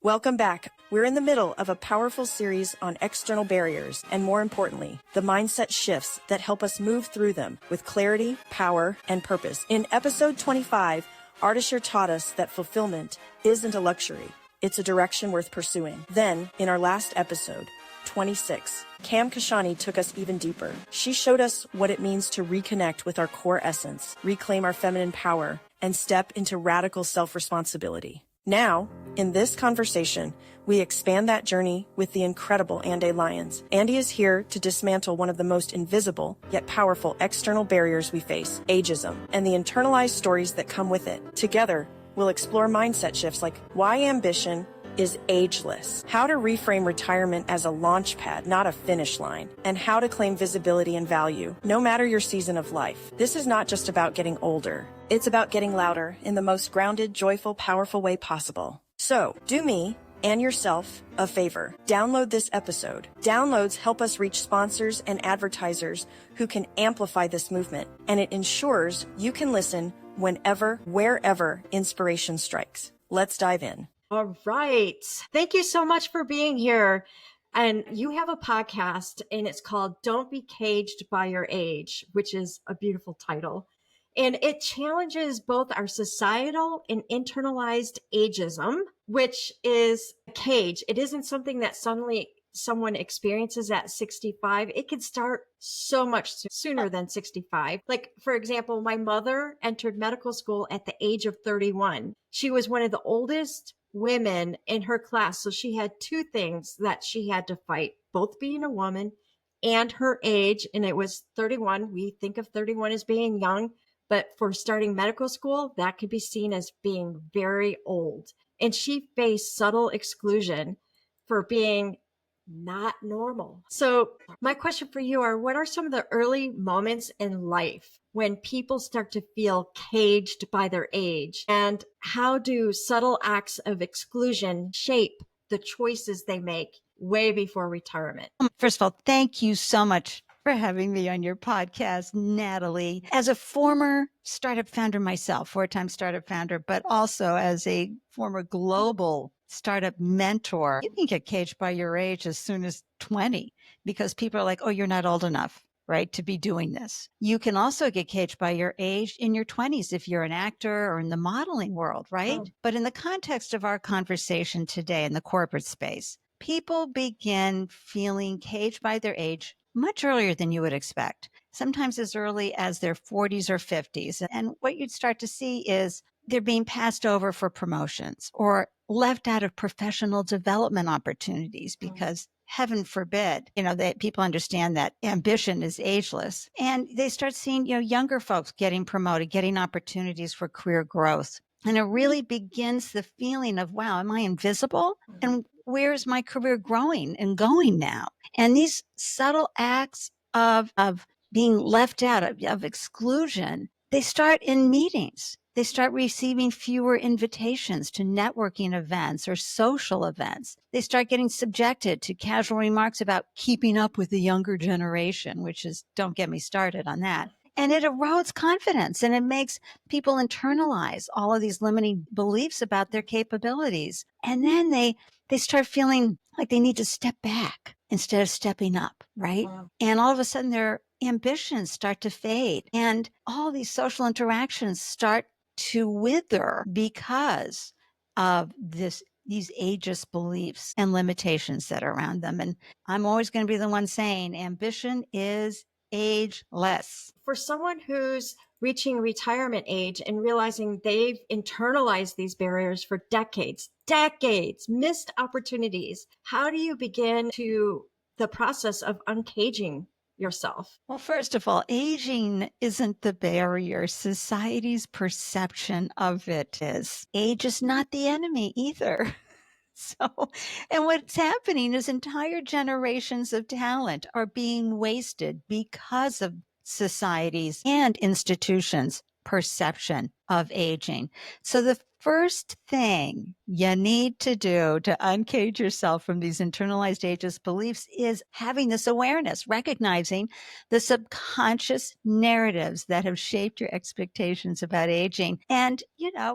Welcome back. We're in the middle of a powerful series on external barriers and, more importantly, the mindset shifts that help us move through them with clarity, power, and purpose. In episode 25, Ardeshir taught us that fulfillment isn't a luxury. It's a direction worth pursuing. Then, in our last episode, 26, Cam Kashani took us even deeper. She showed us what it means to reconnect with our core essence, reclaim our feminine power, and step into radical self-responsibility. Now, in this conversation, we expand that journey with the incredible Ande Lyons. Ande is here to dismantle one of the most invisible yet powerful external barriers we face, ageism, and the internalized stories that come with it. Together, we'll explore mindset shifts like why ambition is ageless, how to reframe retirement as a launch pad, not a finish line, and how to claim visibility and value, no matter your season of life. This is not just about getting older. It's about getting louder in the most grounded, joyful, powerful way possible. So, do me and yourself a favor. Download this episode. Downloads help us reach sponsors and advertisers who can amplify this movement, and it ensures you can listen whenever, wherever inspiration strikes. Let's dive in. All right. Thank you so much for being here. And you have a podcast and it's called Don't Be Caged by Your Age, which is a beautiful title. And it challenges both our societal and internalized ageism, which is a cage. It isn't something that suddenly someone experiences at 65. It can start so much sooner than 65. Like, for example, my mother entered medical school at the age of 31. She was one of the oldest women in her class. So she had two things that she had to fight, both being a woman and her age. And it was 31. We think of 31 as being young, but for starting medical school, that could be seen as being very old. And she faced subtle exclusion for being not normal. So my question for you are, what are some of the early moments in life when people start to feel caged by their age? And how do subtle acts of exclusion shape the choices they make way before retirement? First of all, thank you so much for having me on your podcast, Natalie. As a former startup founder myself, four-time startup founder, but also as a former global startup mentor, you can get caged by your age as soon as 20 because people are like, oh, you're not old enough, right, to be doing this. You can also get caged by your age in your 20s if you're an actor or in the modeling world, right? Oh. But in the context of our conversation today in the corporate space, people begin feeling caged by their age much earlier than you would expect, sometimes as early as their 40s or 50s. And what you'd start to see is they're being passed over for promotions or left out of professional development opportunities because heaven forbid, that people understand that ambition is ageless. And they start seeing, younger folks getting promoted, getting opportunities for career growth. And it really begins the feeling of, wow, am I invisible? And where's my career growing and going now? And these subtle acts of being left out of exclusion, they start in meetings. They start receiving fewer invitations to networking events or social events. They start getting subjected to casual remarks about keeping up with the younger generation, which is, don't get me started on that. And it erodes confidence and it makes people internalize all of these limiting beliefs about their capabilities. And then they start feeling like they need to step back instead of stepping up, right? Wow. And all of a sudden their ambitions start to fade and all these social interactions start to wither because of these ageist beliefs and limitations that are around them. And I'm always going to be the one saying ambition is ageless. For someone who's reaching retirement age and realizing they've internalized these barriers for decades, missed opportunities, how do you begin the process of uncaging yourself? Well, first of all, aging isn't the barrier. Society's perception of it is. Age is not the enemy either. So, and what's happening is entire generations of talent are being wasted because of societies and institutions' perception of aging. So the first thing you need to do to uncage yourself from these internalized ageist beliefs is having this awareness, recognizing the subconscious narratives that have shaped your expectations about aging. And,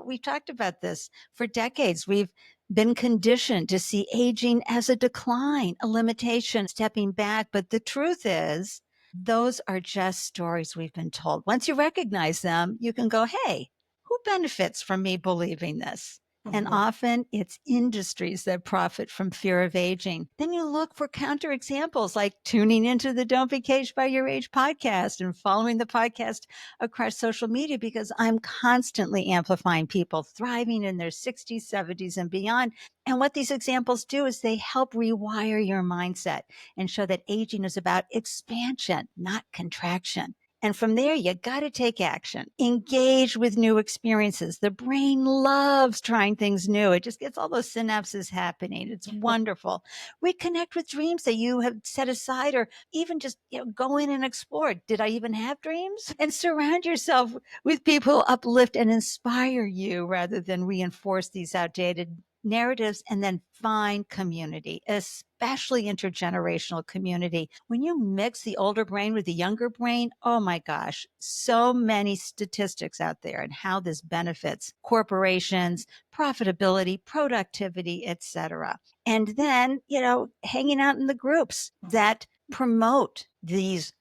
we've talked about this for decades. We've been conditioned to see aging as a decline, a limitation, stepping back. But the truth is, those are just stories we've been told. Once you recognize them, you can go, hey, who benefits from me believing this? And often it's industries that profit from fear of aging. Then you look for counterexamples like tuning into the Don't Be Caged by Your Age podcast and following the podcast across social media, because I'm constantly amplifying people thriving in their 60s, 70s, and beyond. And what these examples do is they help rewire your mindset and show that aging is about expansion, not contraction. And from there, you got to take action, engage with new experiences. The brain loves trying things new. It just gets all those synapses happening. It's wonderful. Reconnect with dreams that you have set aside, or even just go in and explore. Did I even have dreams? And surround yourself with people who uplift and inspire you rather than reinforce these outdated narratives. And then find community, especially intergenerational community. When you mix the older brain with the younger brain, oh my gosh, so many statistics out there and how this benefits corporations, profitability, productivity, etc. And then, hanging out in the groups that promote these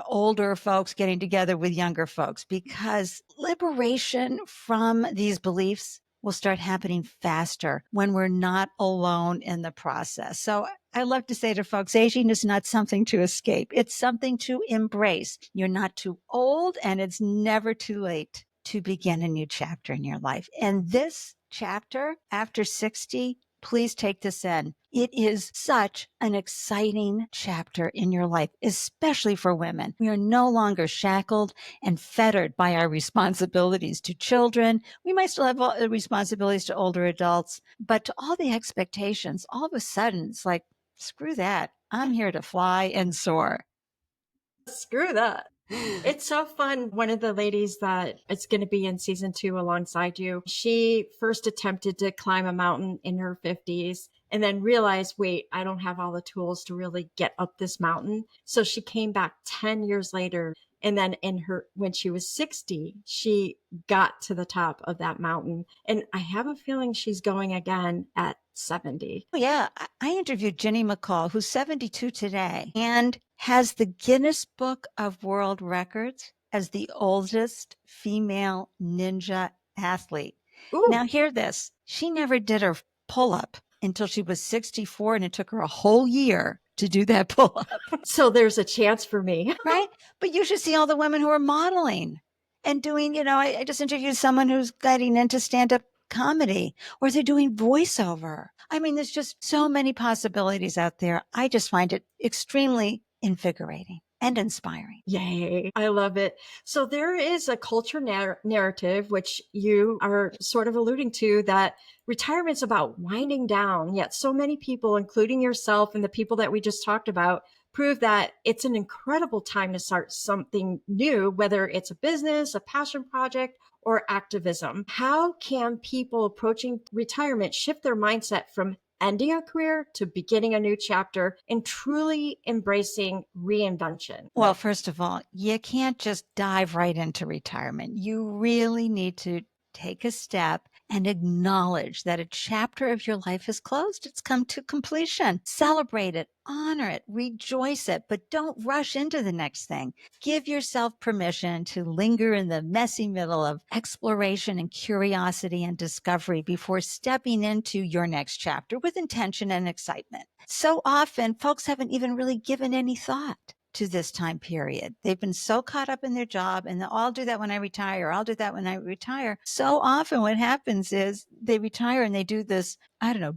older folks getting together with younger folks, because liberation from these beliefs will start happening faster when we're not alone in the process. So I love to say to folks, aging is not something to escape. It's something to embrace. You're not too old, and it's never too late to begin a new chapter in your life. And this chapter after 60, please take this in. It is such an exciting chapter in your life, especially for women. We are no longer shackled and fettered by our responsibilities to children. We might still have responsibilities to older adults, but to all the expectations, all of a sudden, it's like, screw that. I'm here to fly and soar. Screw that. It's so fun. One of the ladies that is going to be in season 2 alongside you, she first attempted to climb a mountain in her 50s and then realized, wait, I don't have all the tools to really get up this mountain. So she came back 10 years later. And then when she was 60, she got to the top of that mountain. And I have a feeling she's going again at 70. Yeah. I interviewed Ginny McCall, who's 72 today and has the Guinness Book of World Records as the oldest female ninja athlete. Ooh. Now hear this. She never did her pull-up until she was 64, and it took her a whole year to do that pull-up. So there's a chance for me. Right? But you should see all the women who are modeling and doing, I just interviewed someone who's getting into stand-up comedy, or they're doing voiceover. I mean, there's just so many possibilities out there. I just find it extremely invigorating and inspiring. Yay. I love it. So there is a culture narrative, which you are sort of alluding to, that retirement's about winding down. Yet so many people, including yourself and the people that we just talked about, prove that it's an incredible time to start something new, whether it's a business, a passion project, or activism. How can people approaching retirement shift their mindset from ending a career to beginning a new chapter and truly embracing reinvention? Well, first of all, you can't just dive right into retirement. You really need to take a step and acknowledge that a chapter of your life is closed. It's come to completion. Celebrate it, honor it, rejoice it, but don't rush into the next thing. Give yourself permission to linger in the messy middle of exploration and curiosity and discovery before stepping into your next chapter with intention and excitement. So often, folks haven't even really given any thought to this time period. They've been so caught up in their job, and I'll do that when I retire. I'll do that when I retire. So often what happens is they retire and they do this,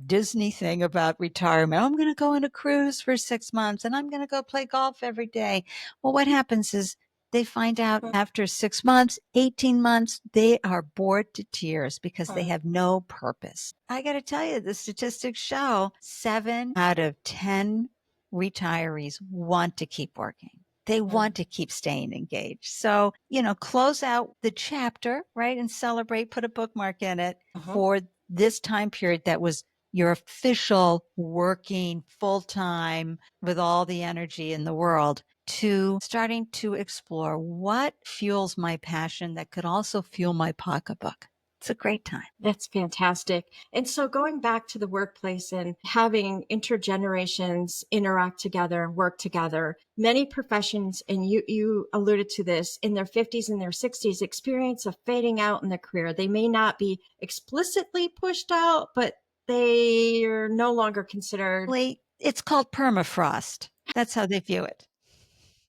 Disney thing about retirement. I'm going to go on a cruise for 6 months and I'm going to go play golf every day. Well, what happens is they find out after 6 months, 18 months, they are bored to tears because they have no purpose. I got to tell you, the statistics show 7 out of 10 retirees want to keep working. They want to keep staying engaged. So, close out the chapter, right? And celebrate, put a bookmark in it for this time period that was your official working full time with all the energy in the world, to starting to explore what fuels my passion that could also fuel my pocketbook. It's a great time. That's fantastic. And so going back to the workplace and having intergenerations interact together and work together, many professions, and you alluded to this, in their 50s and their 60s, experience a fading out in their career. They may not be explicitly pushed out, but they are no longer considered It's called permafrost. That's how they view it.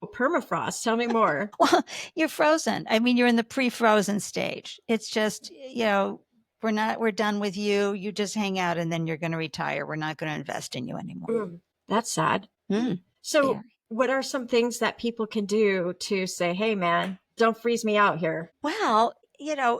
permafrost. Tell me more. Well, you're frozen. I mean, you're in the pre-frozen stage. It's just, we're done with you. You just hang out and then you're going to retire. We're not going to invest in you anymore. That's sad. So Very. what are some things that people can do to say, hey, man, don't freeze me out here? Well,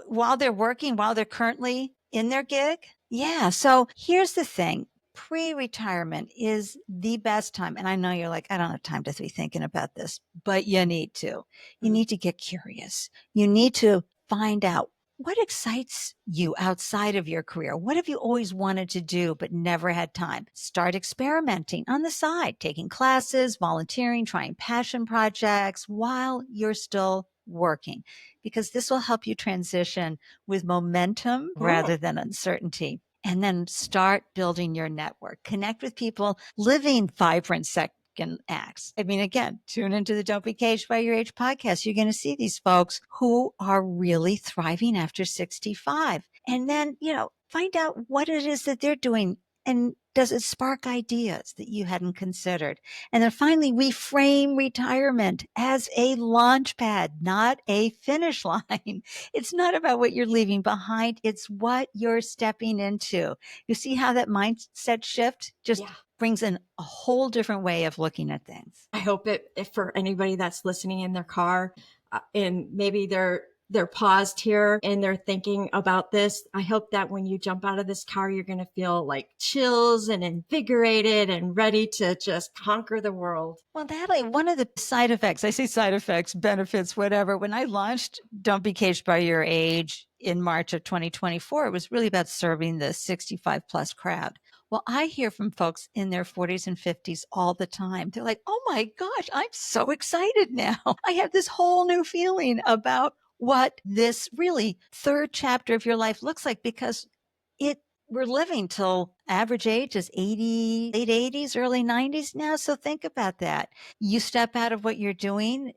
while they're working, while they're currently in their gig. Yeah. So here's the thing. Pre-retirement is the best time. And I know you're like, I don't have time to be thinking about this, but you need to. You need to get curious. You need to find out what excites you outside of your career. What have you always wanted to do but never had time? Start experimenting on the side, taking classes, volunteering, trying passion projects while you're still working, because this will help you transition with momentum rather than uncertainty. And then start building your network. Connect with people living vibrant second acts. I mean, again, tune into the Don't Be Caged by Your Age podcast. You're going to see these folks who are really thriving after 65. And then, find out what it is that they're doing. And does it spark ideas that you hadn't considered? And then finally, reframe retirement as a launch pad, not a finish line. It's not about what you're leaving behind. It's what you're stepping into. You see how that mindset shift just brings in a whole different way of looking at things. I hope if for anybody that's listening in their car and maybe they're paused here and they're thinking about this, I hope that when you jump out of this car, you're going to feel like chills and invigorated and ready to just conquer the world. Well, Natalie, one of the side effects, I say side effects, benefits, whatever, when I launched Don't Be Caged by Your Age in March of 2024, it was really about serving the 65 plus crowd. Well, I hear from folks in their 40s and 50s all the time. They're like, oh my gosh, I'm so excited now. I have this whole new feeling about what this really third chapter of your life looks like, because we're living till average age is 80, late 80s, early 90s now. So think about that. You step out of what you're doing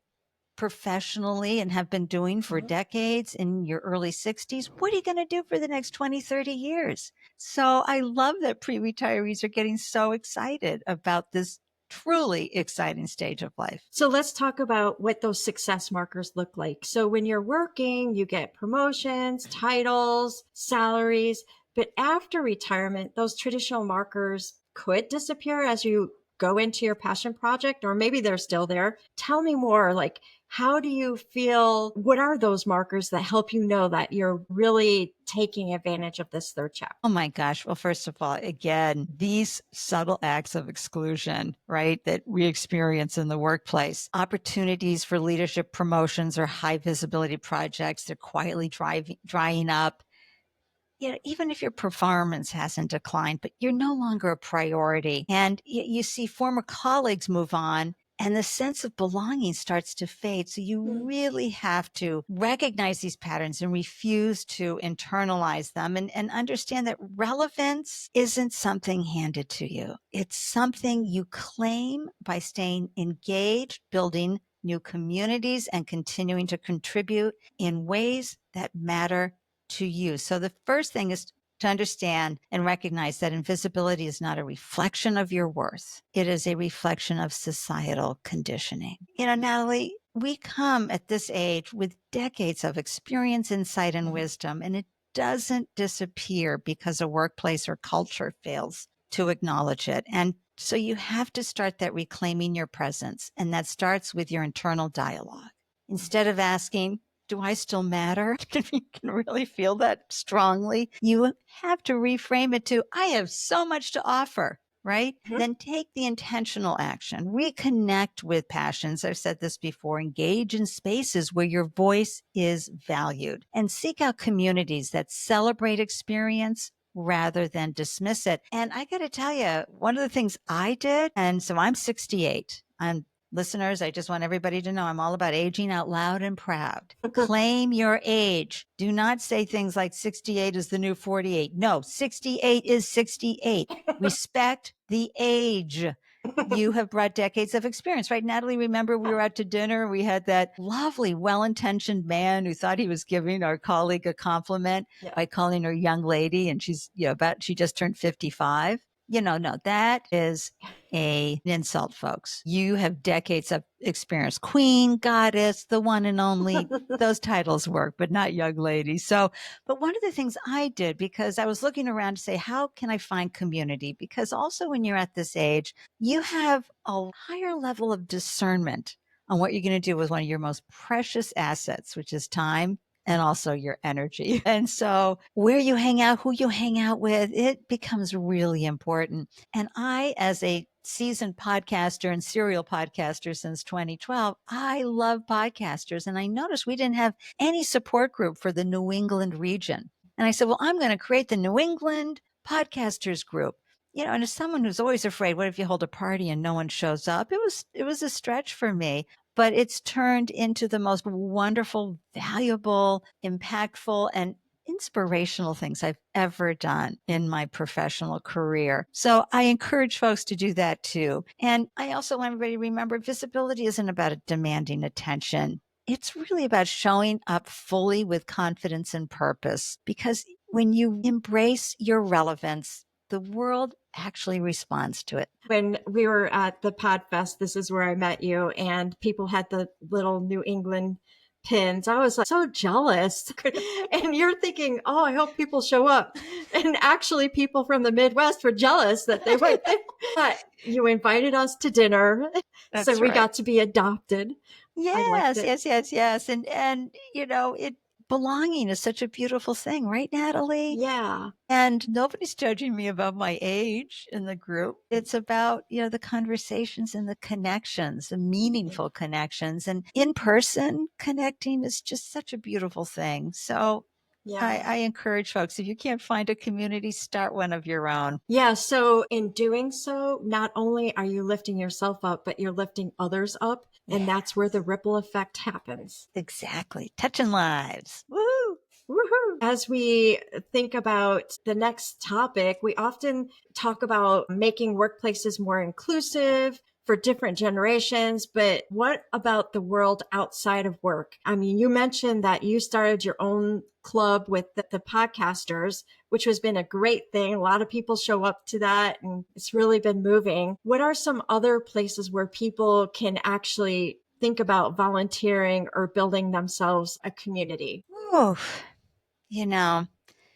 professionally and have been doing for decades in your early 60s. What are you going to do for the next 20, 30 years? So I love that pre-retirees are getting so excited about this truly exciting stage of life. So let's talk about what those success markers look like. So when you're working, you get promotions, titles, salaries, but after retirement, those traditional markers could disappear as you go into your passion project, or maybe they're still there. Tell me more, like, how do you feel? What are those markers that help you know that you're really taking advantage of this third chapter? Oh my gosh. Well, first of all, again, these subtle acts of exclusion, right, that we experience in the workplace, opportunities for leadership promotions or high visibility projects, they're quietly drying up. Even if your performance hasn't declined, but you're no longer a priority. And you see former colleagues move on and the sense of belonging starts to fade. So you really have to recognize these patterns and refuse to internalize them, and understand that relevance isn't something handed to you. It's something you claim by staying engaged, building new communities, and continuing to contribute in ways that matter to you. So the first thing is to understand and recognize that invisibility is not a reflection of your worth. It is a reflection of societal conditioning. Natalie, we come at this age with decades of experience, insight, and wisdom, and it doesn't disappear because a workplace or culture fails to acknowledge it. And so you have to start that reclaiming your presence. And that starts with your internal dialogue. Instead of asking, do I still matter? You can really feel that strongly. You have to reframe it to, I have so much to offer, right? Then take the intentional action, reconnect with passions. I've said this before, engage in spaces where your voice is valued, and seek out communities that celebrate experience rather than dismiss it. And I got to tell you, one of the things I did, and so I'm 68, I'm listeners, I just want everybody to know I'm all about aging out loud and proud. Claim your age. Do not say things like 68 is the new 48. No, 68 is 68. Respect the age. You have brought decades of experience, right? Natalie, remember we were out to dinner. We had that lovely, well-intentioned man who thought he was giving our colleague a compliment by calling her young lady. And she's, she just turned 55. No, that is an insult, folks. You have decades of experience. Queen, goddess, the one and only, those titles work, but not young lady. But one of the things I did, because I was looking around to say, how can I find community? Because also when you're at this age, you have a higher level of discernment on what you're going to do with one of your most precious assets, which is time and also your energy. And so where you hang out, who you hang out with, it becomes really important. And I, as a seasoned podcaster and serial podcaster since 2012, I love podcasters. And I noticed we didn't have any support group for the New England region. And I said, well, I'm going to create the New England podcasters group. And as someone who's always afraid, what if you hold a party and no one shows up? It was a stretch for me, but it's turned into the most wonderful, valuable, impactful, and inspirational things I've ever done in my professional career. So I encourage folks to do that too. And I also want everybody to remember visibility isn't about demanding attention. It's really about showing up fully with confidence and purpose, because when you embrace your relevance, the world actually responds to it. When we were at the Podfest, this is where I met you, and people had the little New England pins. I was like so jealous. And you're thinking, oh, I hope people show up. And actually people from the Midwest were jealous that they went there. But you invited us to dinner. That's so we right. got to be adopted. Yes. And it belonging is such a beautiful thing, right, Natalie? Yeah. And nobody's judging me about my age in the group. It's about, the conversations and the connections, the meaningful connections, and in person connecting is just such a beautiful thing. So yeah. I encourage folks, if you can't find a community, start one of your own. Yeah. So in doing so, not only are you lifting yourself up, but you're lifting others up. And that's where the ripple effect happens. Exactly. Touching lives. Woo! Woohoo! As we think about the next topic, we often talk about making workplaces more inclusive for different generations, but what about the world outside of work? I mean, you mentioned that you started your own club with the podcasters, which has been a great thing. A lot of people show up to that and it's really been moving. What are some other places where people can actually think about volunteering or building themselves a community? Oh,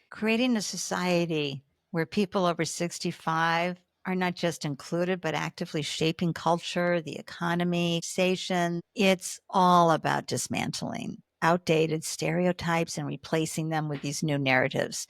creating a society where people over 65 are not just included, but actively shaping culture, the economy, station. It's all about dismantling outdated stereotypes and replacing them with these new narratives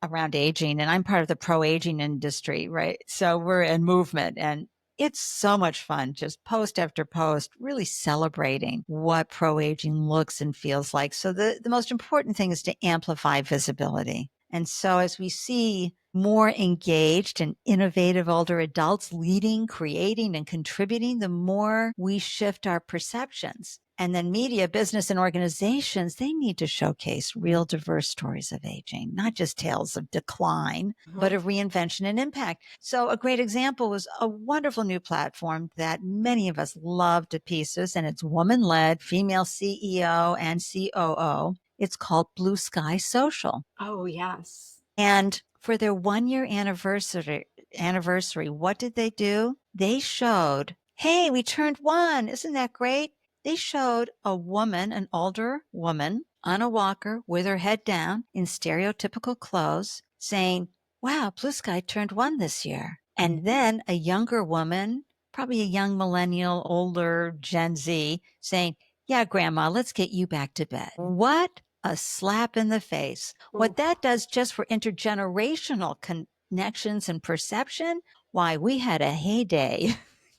around aging. And I'm part of the pro-aging industry, right? So we're in movement, and it's so much fun, just post after post, really celebrating what pro-aging looks and feels like. So the most important thing is to amplify visibility. And so as we see more engaged and innovative older adults leading, creating, and contributing, the more we shift our perceptions. And then media, business, and organizations, they need to showcase real diverse stories of aging, not just tales of decline, but of reinvention and impact. So a great example was a wonderful new platform that many of us love to pieces, and it's woman-led, female CEO and COO. It's called Blue Sky Social. Oh, yes. And for their 1-year anniversary, what did they do? They showed, hey, we turned 1. Isn't that great? They showed a woman, an older woman on a walker with her head down in stereotypical clothes saying, wow, Blue Sky turned 1 this year. And then a younger woman, probably a young millennial, older Gen Z, saying, yeah, grandma, let's get you back to bed. What a slap in the face. What that does just for intergenerational connections and perception, why we had a heyday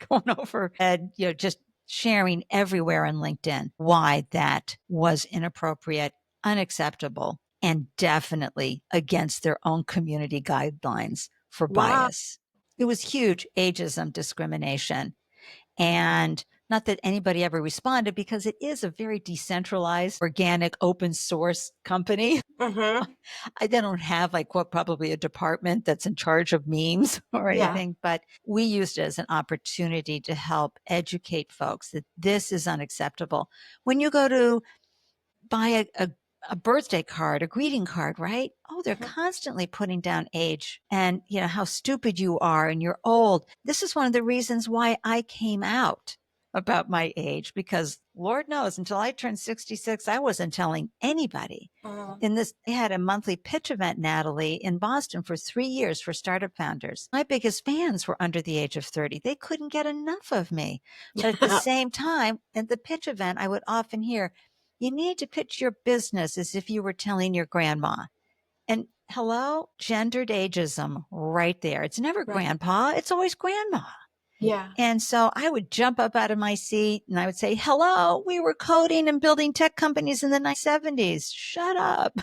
going over and, just sharing everywhere on LinkedIn why that was inappropriate, unacceptable, and definitely against their own community guidelines for bias. It was huge ageism discrimination. And not that anybody ever responded, because it is a very decentralized, organic, open source company. Mm-hmm. They don't have like what probably a department that's in charge of memes or Yeah. anything, but we used it as an opportunity to help educate folks that this is unacceptable. When you go to buy a birthday card, a greeting card, right? Oh, they're constantly putting down age and, you know, how stupid you are and you're old. This is one of the reasons why I came out about my age, because Lord knows, until I turned 66, I wasn't telling anybody. In this, I had a monthly pitch event, Natalie, in Boston for 3 years for startup founders. My biggest fans were under the age of 30. They couldn't get enough of me. But at the same time, at the pitch event, I would often hear, you need to pitch your business as if you were telling your grandma. And hello, gendered ageism right there. It's never Right. grandpa. It's always grandma. Yeah. And so I would jump up out of my seat and I would say, hello, we were coding and building tech companies in the 1970s. Shut up.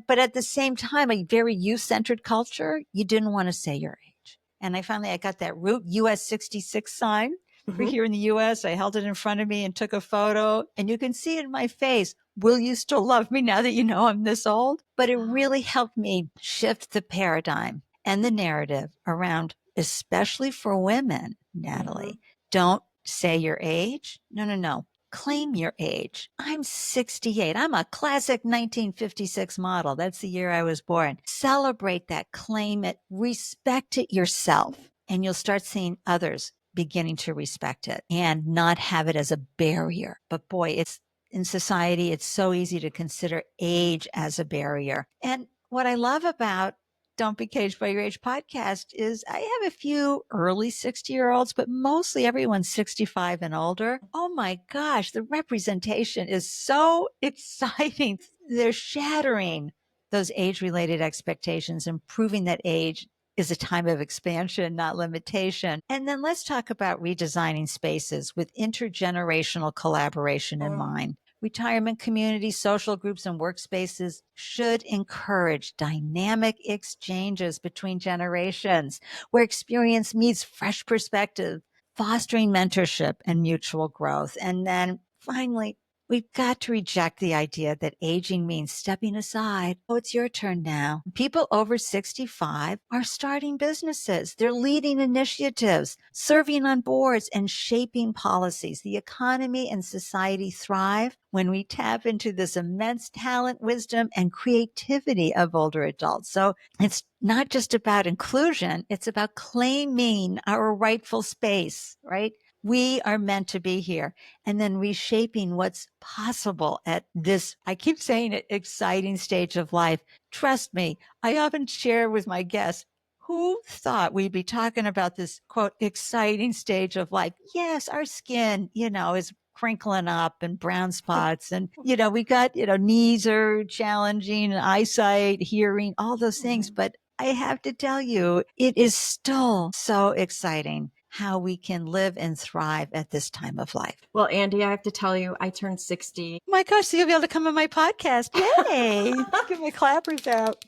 But at the same time, a very youth-centered culture, you didn't want to say your age. And I got that root US 66 sign for here in the US. I held it in front of me and took a photo, and you can see it in my face. Will you still love me now that you know I'm this old? But it really helped me shift the paradigm and the narrative around, especially for women, Natalie. Don't say your age. No. Claim your age. I'm 68. I'm a classic 1956 model. That's the year I was born. Celebrate that, claim it, respect it yourself, and you'll start seeing others beginning to respect it and not have it as a barrier. But boy, it's in society, it's so easy to consider age as a barrier. And what I love about Don't Be Caged by Your Age podcast is I have a few early 60-year-olds, but mostly everyone's 65 and older. Oh my gosh, the representation is so exciting. They're shattering those age-related expectations and proving that age is a time of expansion, not limitation. And then let's talk about redesigning spaces with intergenerational collaboration in mind. Retirement communities, social groups, and workspaces should encourage dynamic exchanges between generations where experience meets fresh perspective, fostering mentorship and mutual growth. And then finally, we've got to reject the idea that aging means stepping aside. Oh, it's your turn now. People over 65 are starting businesses. They're leading initiatives, serving on boards, and shaping policies. The economy and society thrive when we tap into this immense talent, wisdom, and creativity of older adults. So it's not just about inclusion. It's about claiming our rightful space, right? We are meant to be here, and then reshaping what's possible at this, I keep saying it, exciting stage of life. Trust me, I often share with my guests, who thought we'd be talking about this, quote, exciting stage of life? Yes, our skin, is crinkling up and brown spots. And, we got, knees are challenging, eyesight, hearing, all those things. But I have to tell you, it is still so exciting how we can live and thrive at this time of life. Well, Ande, I have to tell you, I turned 60. Oh my gosh, so you'll be able to come on my podcast. Yay! Get my clappers out.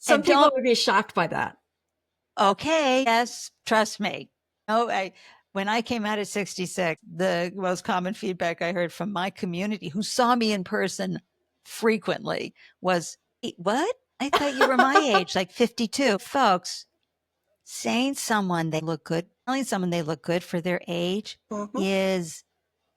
Some people would be shocked by that. Okay. Yes. Trust me. When I came out at 66, the most common feedback I heard from my community who saw me in person frequently was, what? I thought you were my age, like 52. Folks, telling someone they look good for their age is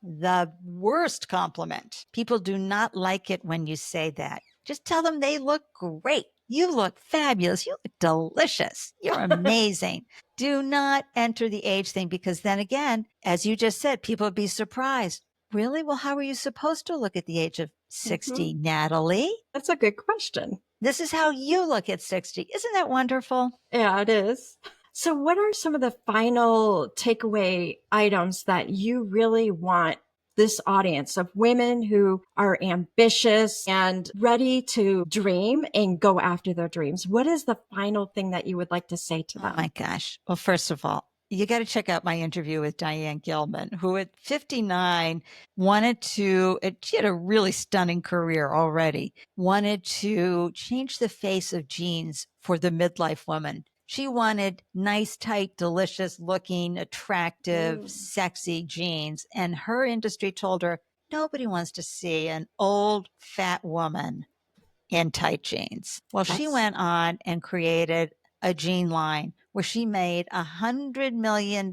the worst compliment. People do not like it when you say that. Just tell them they look great. You look fabulous. You look delicious. You're amazing. Do not enter the age thing, because then again, as you just said, people would be surprised. Really? Well, how are you supposed to look at the age of 60, Natalie? That's a good question. This is how you look at 60. Isn't that wonderful? Yeah, it is. So what are some of the final takeaway items that you really want this audience of women who are ambitious and ready to dream and go after their dreams? What is the final thing that you would like to say to them? Oh my gosh. Well, first of all, you got to check out my interview with Diane Gilman, who at 59 she had a really stunning career already, wanted to change the face of jeans for the midlife woman. She wanted nice, tight, delicious looking, attractive, Mm. sexy jeans. And her industry told her, nobody wants to see an old, fat woman in tight jeans. Well, she went on and created a jean line where she made $100 million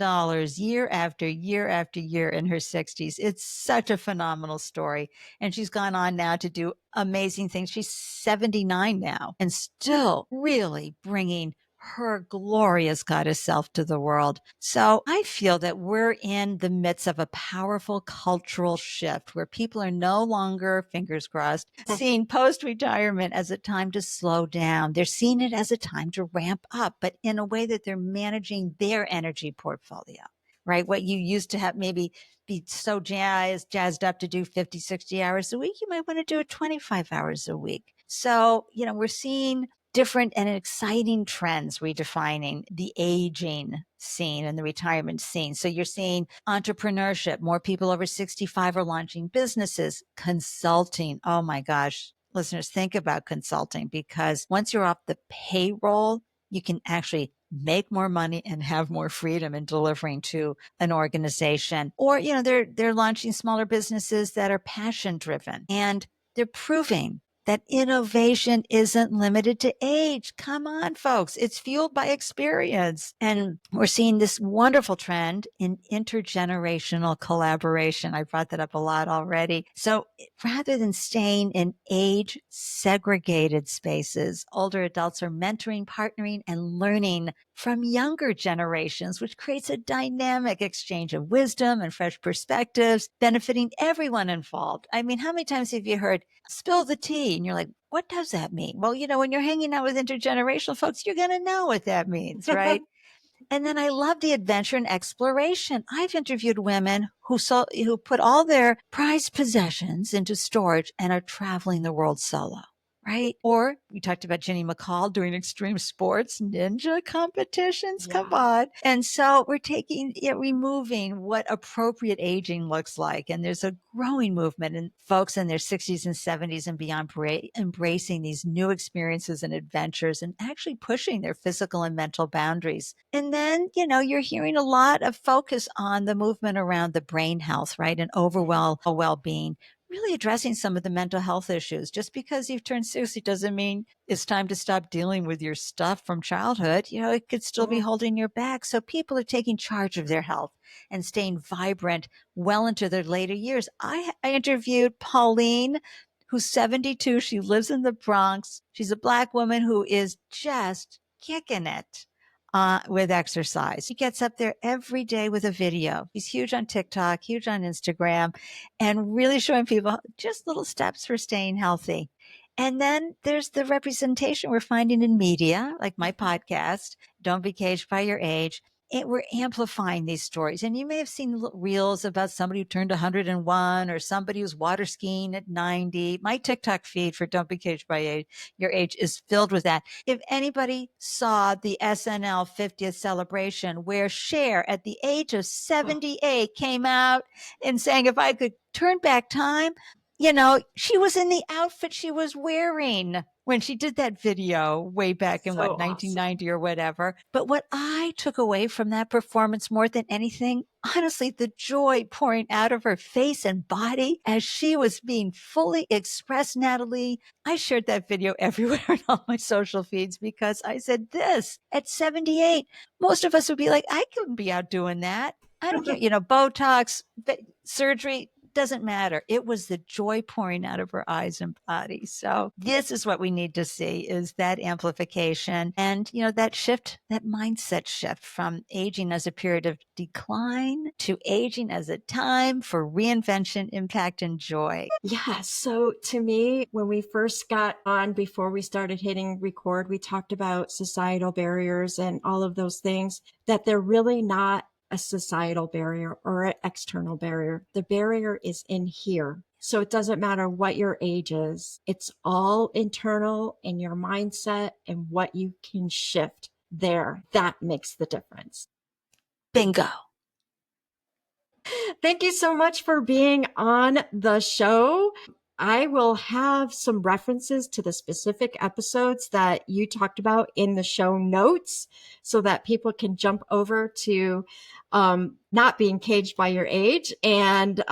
year after year after year in her 60s. It's such a phenomenal story. And she's gone on now to do amazing things. She's 79 now and still really bringing her glorious goddess self to the world. So I feel that we're in the midst of a powerful cultural shift where people are no longer, fingers crossed, seeing post-retirement as a time to slow down. They're seeing it as a time to ramp up, but in a way that they're managing their energy portfolio, right? What you used to have maybe be so jazzed up to do 50, 60 hours a week, you might want to do it 25 hours a week. So, we're seeing different and exciting trends redefining the aging scene and the retirement scene. So you're seeing entrepreneurship, more people over 65 are launching businesses, consulting. Oh my gosh, listeners, think about consulting, because once you're off the payroll, you can actually make more money and have more freedom in delivering to an organization. Or, they're launching smaller businesses that are passion driven, and they're proving that innovation isn't limited to age. Come on, folks. It's fueled by experience. And we're seeing this wonderful trend in intergenerational collaboration. I brought that up a lot already. So rather than staying in age segregated spaces, older adults are mentoring, partnering, and learning from younger generations, which creates a dynamic exchange of wisdom and fresh perspectives, benefiting everyone involved. I mean, how many times have you heard, spill the tea? And you're like, what does that mean? Well, when you're hanging out with intergenerational folks, you're going to know what that means, right? And then I love the adventure and exploration. I've interviewed women who put all their prized possessions into storage and are traveling the world solo. Right? Or we talked about Jenny McCall doing extreme sports, ninja competitions. Come on. And so we're removing what appropriate aging looks like. And there's a growing movement in folks in their 60s and 70s and beyond embracing these new experiences and adventures and actually pushing their physical and mental boundaries. And then, you're hearing a lot of focus on the movement around the brain health, right? And overall well-being, really addressing some of the mental health issues. Just because you've turned 60 doesn't mean it's time to stop dealing with your stuff from childhood. It could still be holding you back. So people are taking charge of their health and staying vibrant well into their later years. I interviewed Pauline, who's 72. She lives in the Bronx. She's a Black woman who is just kicking it with exercise. She gets up there every day with a video. She's huge on TikTok, huge on Instagram, and really showing people just little steps for staying healthy. And then there's the representation we're finding in media, like my podcast, Don't Be Caged by Your Age. We're amplifying these stories. And you may have seen reels about somebody who turned 101 or somebody who's water skiing at 90. My TikTok feed for Don't Be Caged by Your Age is filled with that. If anybody saw the SNL 50th celebration where Cher at the age of 78 came out and saying, if I could turn back time, she was in the outfit she was wearing when she did that video way back in 1990 or whatever. But what I took away from that performance more than anything, honestly, the joy pouring out of her face and body as she was being fully expressed, Natalie. I shared that video everywhere in all my social feeds because I said this at 78, most of us would be like, I couldn't be out doing that. I don't care, Botox, surgery, doesn't matter. It was the joy pouring out of her eyes and body. So this is what we need to see, is that amplification and, that shift, that mindset shift from aging as a period of decline to aging as a time for reinvention, impact, and joy. Yeah. So to me, when we first got on, before we started hitting record, we talked about societal barriers and all of those things, that they're really not a societal barrier or an external barrier. The barrier is in here. So it doesn't matter what your age is. It's all internal in your mindset and what you can shift there. That makes the difference. Bingo. Thank you so much for being on the show. I will have some references to the specific episodes that you talked about in the show notes so that people can jump over to not being caged by your age, and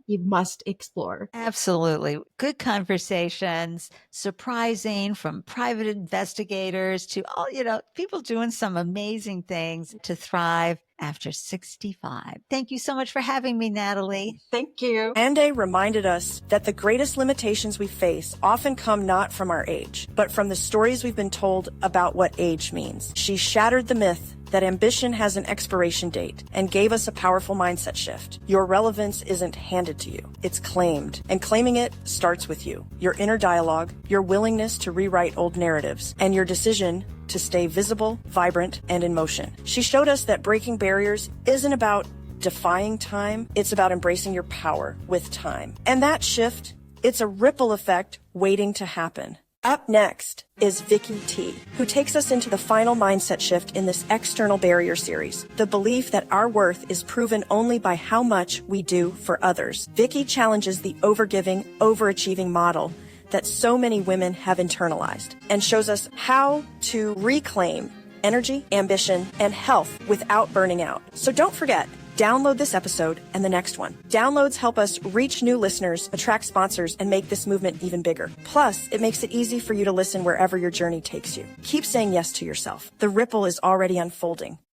you must explore. Absolutely. Good conversations, surprising, from private investigators to all, people doing some amazing things to thrive after 65. Thank you so much for having me, Natalie. Thank you. Ande reminded us that the greatest limitations we face often come not from our age, but from the stories we've been told about what age means. She shattered the myth that ambition has an expiration date and gave us a powerful mindset shift. Your relevance isn't handed to you, it's claimed. And claiming it starts with you, your inner dialogue, your willingness to rewrite old narratives, and your decision to stay visible, vibrant, and in motion. She showed us that breaking barriers isn't about defying time, it's about embracing your power with time. And that shift, it's a ripple effect waiting to happen. Up next is Vicky T, who takes us into the final mindset shift in this external barrier series, the belief that our worth is proven only by how much we do for others. Vicky challenges the overgiving, overachieving model that so many women have internalized and shows us how to reclaim energy, ambition, and health without burning out. So don't forget, download this episode and the next one. Downloads help us reach new listeners, attract sponsors, and make this movement even bigger. Plus, it makes it easy for you to listen wherever your journey takes you. Keep saying yes to yourself. The ripple is already unfolding.